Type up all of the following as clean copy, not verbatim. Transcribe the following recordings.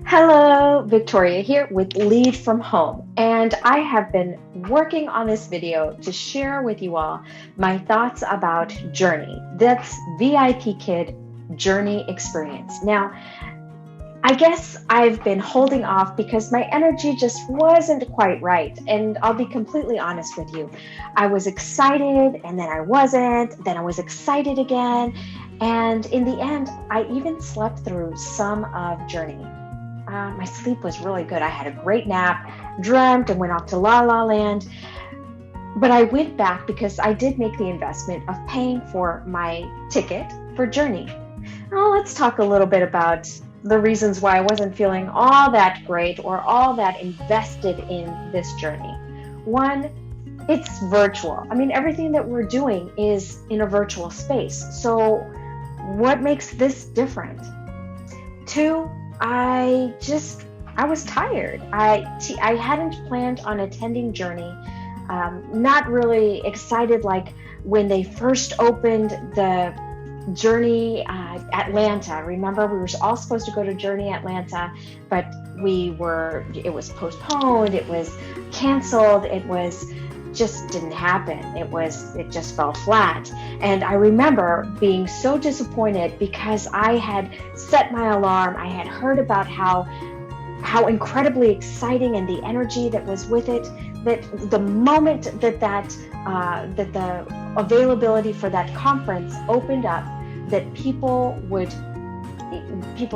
Hello, Victoria here with Lead from Home, and I have been working on this video to share with you all my thoughts about Journey. That's VIPKid Journey experience. Now, I guess I've been holding off because my energy just wasn't quite right, and I'll be completely honest with you. I was excited, and then I wasn't, then I was excited again, and in the end, I even slept through some of Journey. My sleep was really good. I had a great nap, dreamt, and went off to La La Land. But I went back because I did make the investment of paying for my ticket for Journey. Now, let's talk a little bit about the reasons why I wasn't feeling all that great or all that invested in this journey. One, it's virtual. I mean, everything that we're doing is in a virtual space. So what makes this different? Two, I was tired. I hadn't planned on attending Journey. Not really excited like when they first opened the Journey Atlanta. Remember, we were all supposed to go to Journey Atlanta, but it was postponed, it was canceled, just didn't happen. It just fell flat. And I remember being so disappointed because I had set my alarm. I had heard about how incredibly exciting and the energy that was with it, that the moment that the availability for that conference opened up, that people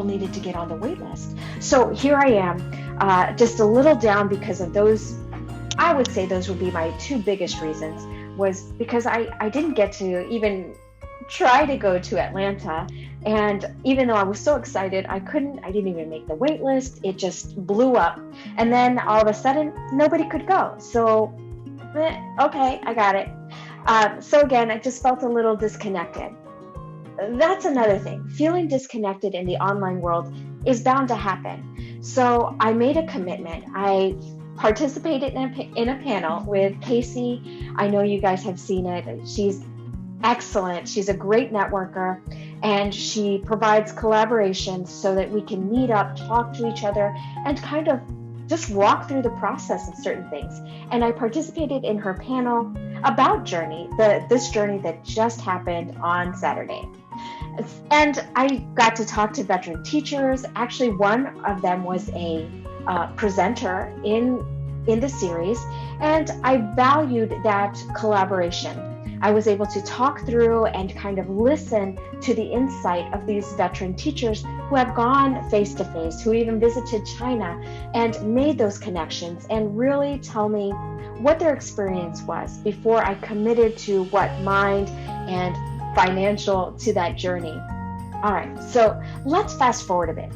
needed to get on the wait list. So here I am, just a little down because of those. I would say those would be my two biggest reasons, was because I didn't get to even try to go to Atlanta. And even though I was so excited, I didn't even make the wait list. It just blew up. And then all of a sudden, nobody could go. So, okay, I got it. So again, I just felt a little disconnected. That's another thing. Feeling disconnected in the online world is bound to happen. So I made a commitment. I participated in a panel with Kasie. I know you guys have seen it. She's excellent. She's a great networker, and she provides collaboration so that we can meet up, talk to each other, and kind of just walk through the process of certain things. And I participated in her panel about Journey, this journey that just happened on Saturday. And I got to talk to veteran teachers. Actually, one of them was a presenter in the series, and I valued that collaboration. I was able to talk through and kind of listen to the insight of these veteran teachers who have gone face to face, who even visited China and made those connections, and really tell me what their experience was before I committed to what mind and financial to that journey. All right, so let's fast forward a bit.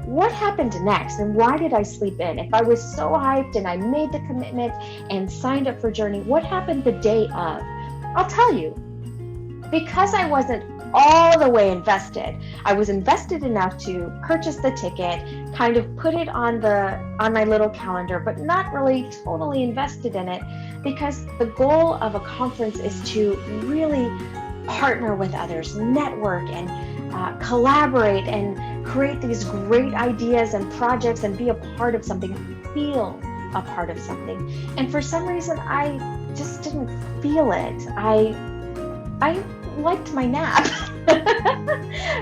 What happened next, and why did I sleep in? If I was so hyped and I made the commitment and signed up for Journey, what happened the day of? I'll tell you. Because I wasn't all the way invested, I was invested enough to purchase the ticket, kind of put it on my little calendar, but not really totally invested in it, because the goal of a conference is to really partner with others, network, and collaborate and create these great ideas and projects and be a part of something, feel a part of something. And for some reason, I just didn't feel it. I liked my nap.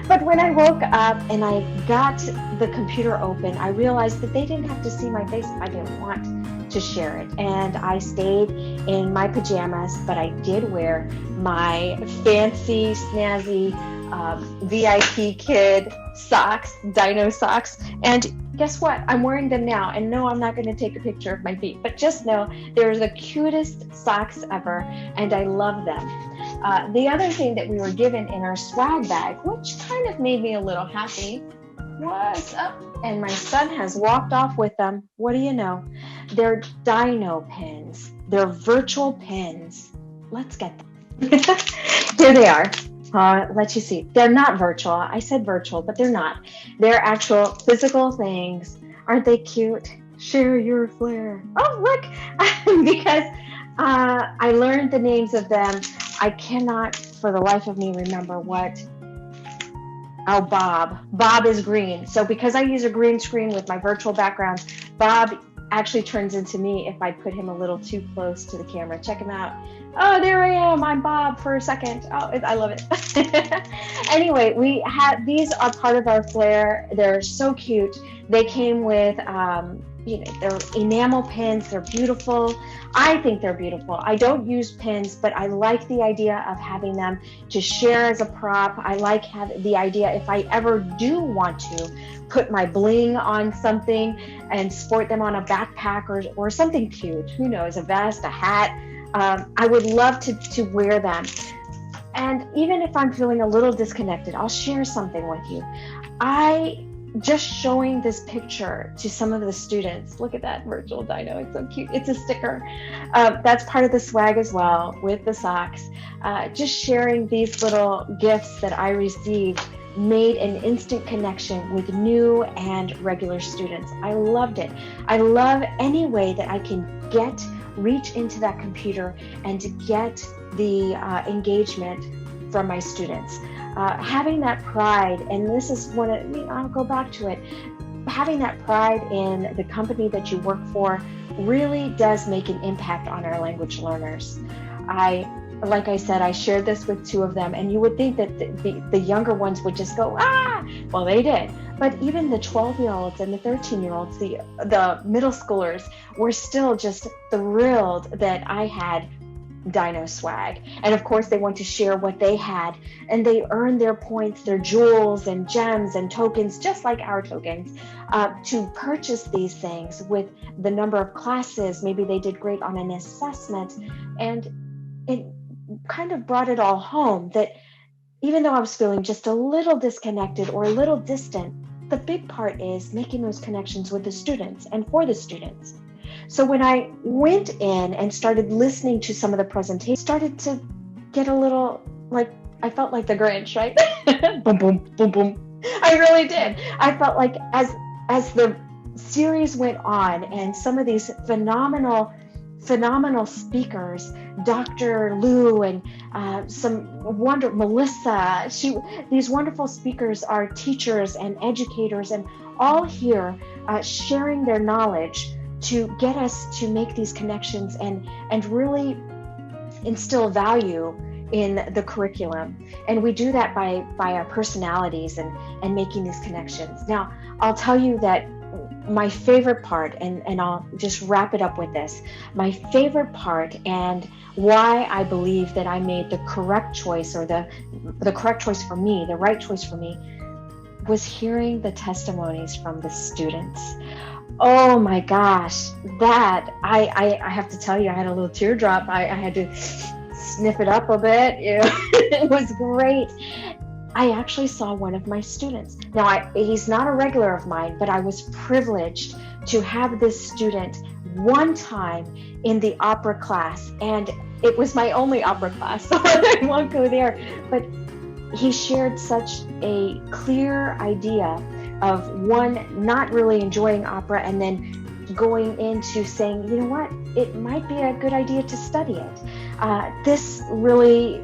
But when I woke up and I got the computer open, I realized that they didn't have to see my face if I didn't want to share it. And I stayed in my pajamas, but I did wear my fancy, snazzy VIPKid socks, dino socks. And guess what? I'm wearing them now. And no, I'm not going to take a picture of my feet, but just know they're the cutest socks ever, and I love them. The other thing that we were given in our swag bag, which kind of made me a little happy, was, and my son has walked off with them. What do you know? They're dino pins. They're virtual pins. Let's get them. Here they are. Let you see. They're not virtual. I said virtual, but they're not. They're actual physical things. Aren't they cute? Share your flair. Oh, look, because I learned the names of them. I cannot, for the life of me, remember what Oh, Bob. Bob is green. So because I use a green screen with my virtual background, Bob actually turns into me if I put him a little too close to the camera. Check him out. Oh, there I am. I'm Bob for a second. Oh, I love it. Anyway, these are part of our flair. They're so cute. They came with, they're enamel pins. They're beautiful. I think they're beautiful. I don't use pins, but I like the idea of having them to share as a prop. I like the idea if I ever do want to put my bling on something and sport them on a backpack or something cute. Who knows, a vest, a hat. I would love to wear them. And even if I'm feeling a little disconnected, I'll share something with you. Just showing this picture to some of the students. Look at that virtual dino. It's so cute. It's a sticker. That's part of the swag as well with the socks. Just sharing these little gifts that I received made an instant connection with new and regular students. I loved it. I love any way that I can reach into that computer and to get the engagement from my students. Having that pride, and this is I'll go back to it, having that pride in the company that you work for really does make an impact on our language learners. Like I said, I shared this with two of them, and you would think that the younger ones would just go, well, they did. But even the 12-year-olds and the 13-year-olds, the middle schoolers were still just thrilled that I had dino swag. And of course, they want to share what they had, and they earned their points, their jewels and gems and tokens, just like our tokens, to purchase these things with the number of classes. Maybe they did great on an assessment, and it kind of brought it all home that even though I was feeling just a little disconnected or a little distant, the big part is making those connections with the students and for the students. So when I went in and started listening to some of the presentations, started to get a little I felt like the Grinch, right? Boom, boom, boom, boom. I really did. I felt like as the series went on and some of these phenomenal speakers, Dr. Lou and Melissa, these wonderful speakers are teachers and educators and all here sharing their knowledge to get us to make these connections and really instill value in the curriculum. And we do that by our personalities and making these connections. Now, I'll tell you that my favorite part, and I'll just wrap it up with this, my favorite part and why I believe that I made the correct choice, or the correct choice for me, the right choice for me, was hearing the testimonies from the students. Oh my gosh, that I have to tell you, I had a little teardrop. I had to sniff it up a bit. It was great. I actually saw one of my students. Now, he's not a regular of mine, but I was privileged to have this student one time in the opera class, and it was my only opera class, so I won't go there. But he shared such a clear idea of one not really enjoying opera and then going into saying, you know what, it might be a good idea to study it. This really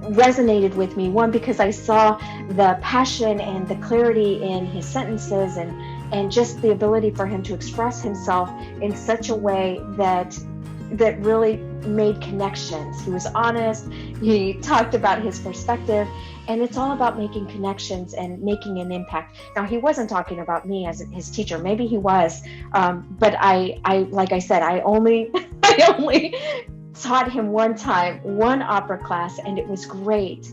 resonated with me, one, because I saw the passion and the clarity in his sentences and just the ability for him to express himself in such a way that really made connections. He was honest, he talked about his perspective, and it's all about making connections and making an impact. Now, he wasn't talking about me as his teacher. Maybe he was, but I like I said, I only taught him one time, one opera class, and it was great.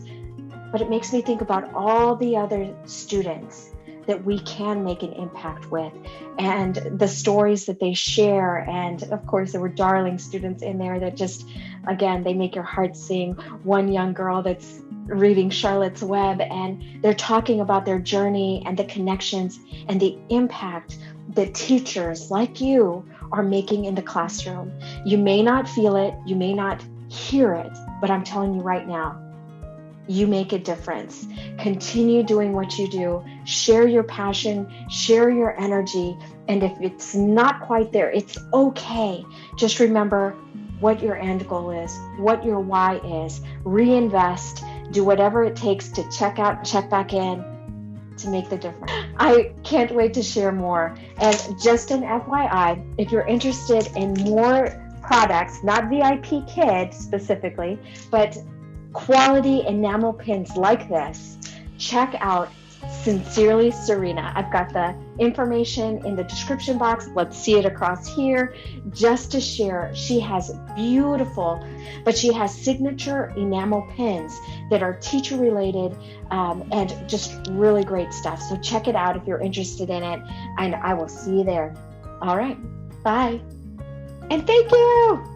But it makes me think about all the other students that we can make an impact with, and the stories that they share. And of course, there were darling students in there that just, again, they make your heart sing. One young girl that's reading Charlotte's Web, and they're talking about their journey and the connections and the impact that teachers like you are making in the classroom. You may not feel it, you may not hear it, but I'm telling you right now, you make a difference. Continue doing what you do. Share your passion, share your energy. And if it's not quite there, it's okay. Just remember what your end goal is, what your why is. Reinvest, do whatever it takes to check out, check back in, to make the difference. I can't wait to share more. And just an FYI, if you're interested in more products, not VIPKid specifically, but quality enamel pins like this, check out Sincerely Sirena. I've got the information in the description box. Let's see it across here. Just to share, she has beautiful, but she has signature enamel pins that are teacher related and just really great stuff. So check it out if you're interested in it, and I will see you there. All right, bye. And thank you.